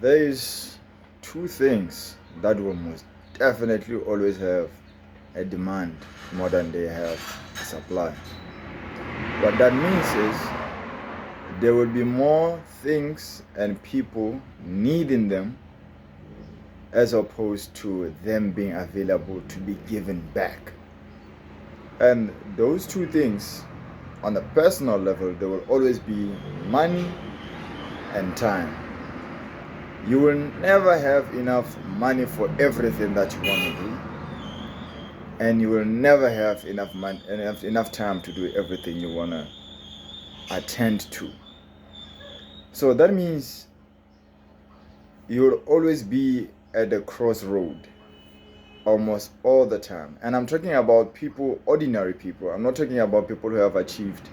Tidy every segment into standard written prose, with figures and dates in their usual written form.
There is two things that will most definitely always have a demand more than they have a supply. What that means is there will be more things and people needing them as opposed to them being available to be given back. And those two things, on a personal level, there will always be money and time. You will never have enough money for everything that you want to do, and you will never have enough money, enough time to do everything you want to attend to. So that means you'll always be at the crossroad almost all the time. And I'm talking about people, ordinary people. I'm not talking about people who have achieved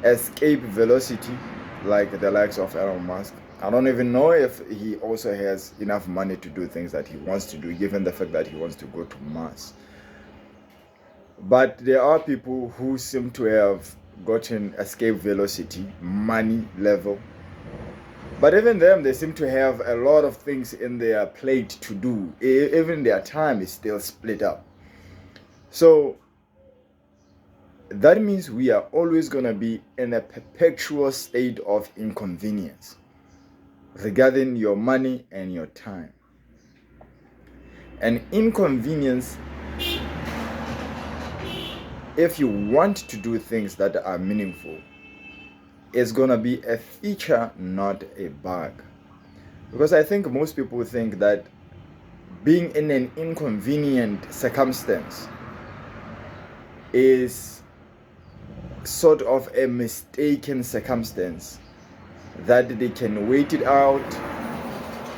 escape velocity like the likes of Elon Musk. I don't even know if he also has enough money to do things that he wants to do, given the fact that he wants to go to Mars. But there are people who seem to have gotten escape velocity, money level. But even them, they seem to have a lot of things in their plate to do. Even their time is still split up. So that means we are always going to be in a perpetual state of inconvenience regarding your money and your time. And inconvenience, if you want to do things that are meaningful, is going to be a feature, not a bug. Because I think most people think that being in an inconvenient circumstance is sort of a mistaken circumstance, that they can wait it out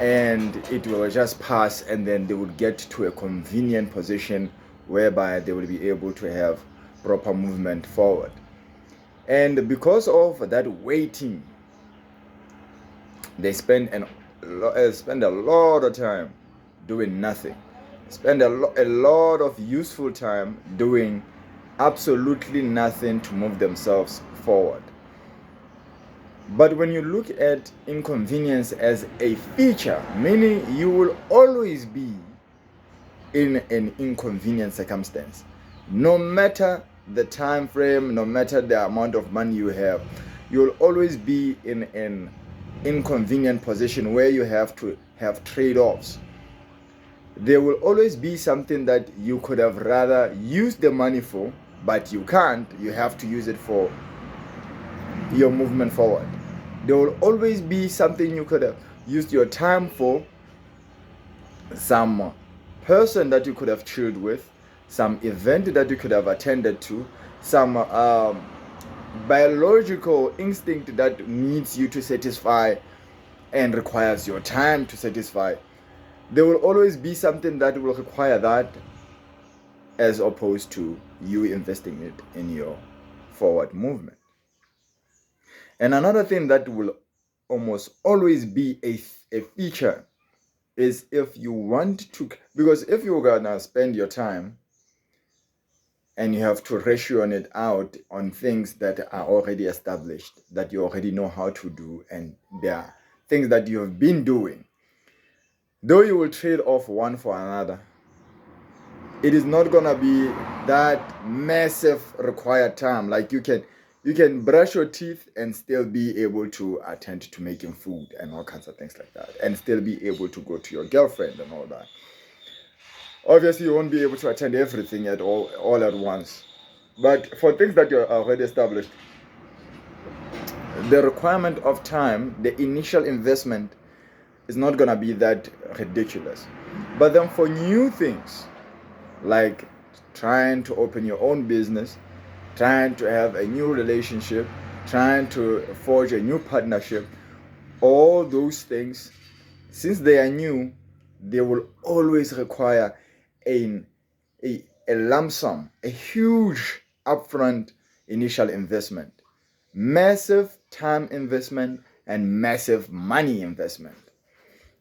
and it will just pass, and then they would get to a convenient position whereby they will be able to have proper movement forward. And because of that waiting, they spend a lot of time doing nothing, spend a lot of useful time doing absolutely nothing to move themselves forward. But when you look at inconvenience as a feature, meaning you will always be in an inconvenient circumstance, no matter the time frame, no matter the amount of money you have, you'll always be in an inconvenient position where you have to have trade-offs. There will always be something that you could have rather used the money for, but you can't. You have to use it for your movement forward. There will always be something you could have used your time for, some person that you could have chilled with, some event that you could have attended to, some biological instinct that needs you to satisfy and requires your time to satisfy. There will always be something that will require that, as opposed to you investing it in your forward movement. And another thing that will almost always be a feature is if you want to, because if you're gonna spend your time and you have to ration it out on things that are already established, that you already know how to do, and there are things that you have been doing, though you will trade off one for another, it is not gonna be that massive required time. Like you can brush your teeth and still be able to attend to making food and all kinds of things like that, and still be able to go to your girlfriend and all that. Obviously, you won't be able to attend everything at all at once. But for things that you're already established, the requirement of time, the initial investment, is not gonna be that ridiculous. But then for new things, like trying to open your own business, trying to have a new relationship, trying to forge a new partnership, all those things, since they are new, they will always require a lump sum, a huge upfront initial investment, massive time investment, and massive money investment.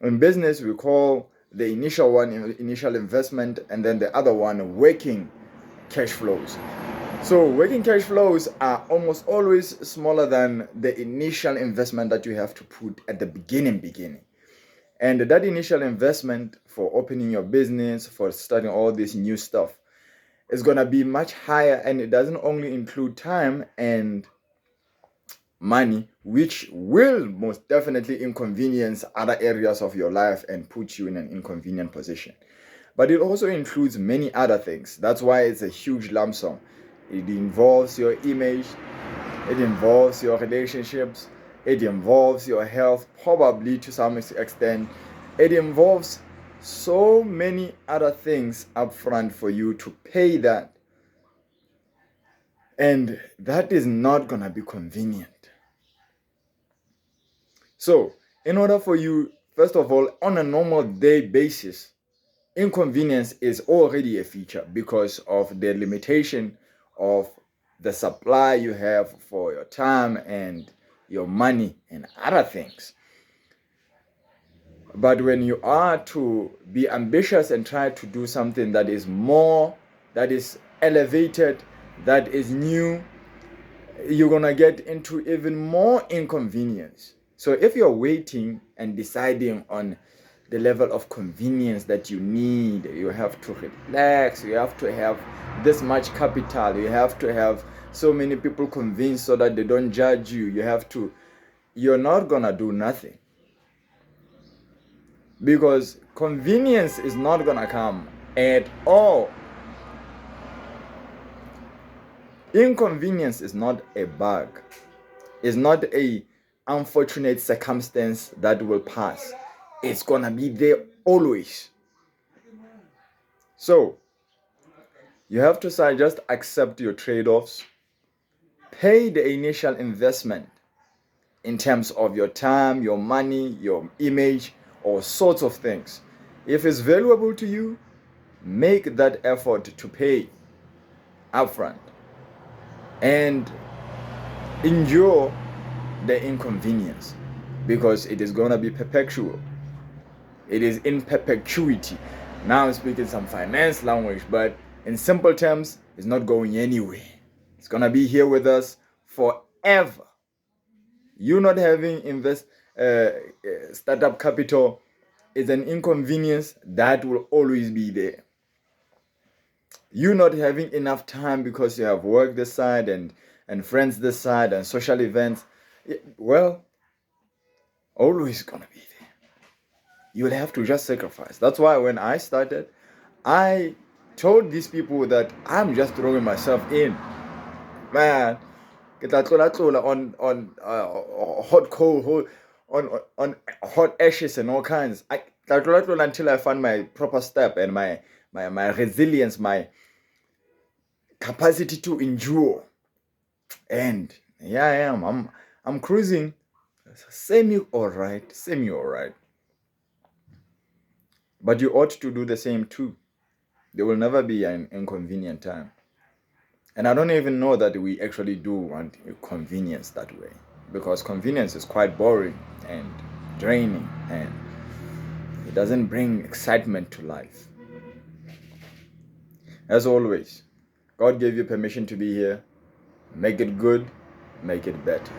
In business, we call the initial one initial investment, and then the other one working cash flows. So working cash flows are almost always smaller than the initial investment that you have to put at the beginning. And that initial investment for opening your business, for starting all this new stuff, is going to be much higher. And it doesn't only include time and money, which will most definitely inconvenience other areas of your life and put you in an inconvenient position. But it also includes many other things. That's why it's a huge lump sum. It involves your image, it involves your relationships, it involves your health, probably to some extent. It involves so many other things up front for you to pay that. And that is not going to be convenient. So, in order for you, first of all, on a normal day basis, inconvenience is already a feature because of the limitation of the supply you have for your time and your money and other things. But when you are to be ambitious and try to do something that is more, that is elevated, that is new, you're going to get into even more inconvenience. So if you're waiting and deciding on the level of convenience that you need, you have to relax, you have to have this much capital, you have to have so many people convinced so that they don't judge you, you're not gonna do nothing. Because convenience is not gonna come at all. Inconvenience is not a bug. It's not a unfortunate circumstance that will pass. It's gonna be there always. So you have to say, just accept your trade-offs. Pay the initial investment in terms of your time, your money, your image, all sorts of things. If it's valuable to you, make that effort to pay upfront and endure the inconvenience, because it is going to be perpetual. It is in perpetuity. Now I'm speaking some finance language, but in simple terms, it's not going anywhere. It's going to be here with us forever. You not having startup capital is an inconvenience that will always be there. You not having enough time because you have work this side and friends this side and social events, well, always gonna be there. You will have to just sacrifice. That's why when I started, I told these people that I'm just throwing myself in. Man, get that on hot coal, on hot ashes and all kinds. I until I find my proper step and my resilience, my capacity to endure. And yeah, I am. I'm cruising. Semi alright. But you ought to do the same too. There will never be an inconvenient time. And I don't even know that we actually do want convenience that way, because convenience is quite boring and draining, and it doesn't bring excitement to life. As always, God gave you permission to be here. Make it good, make it better.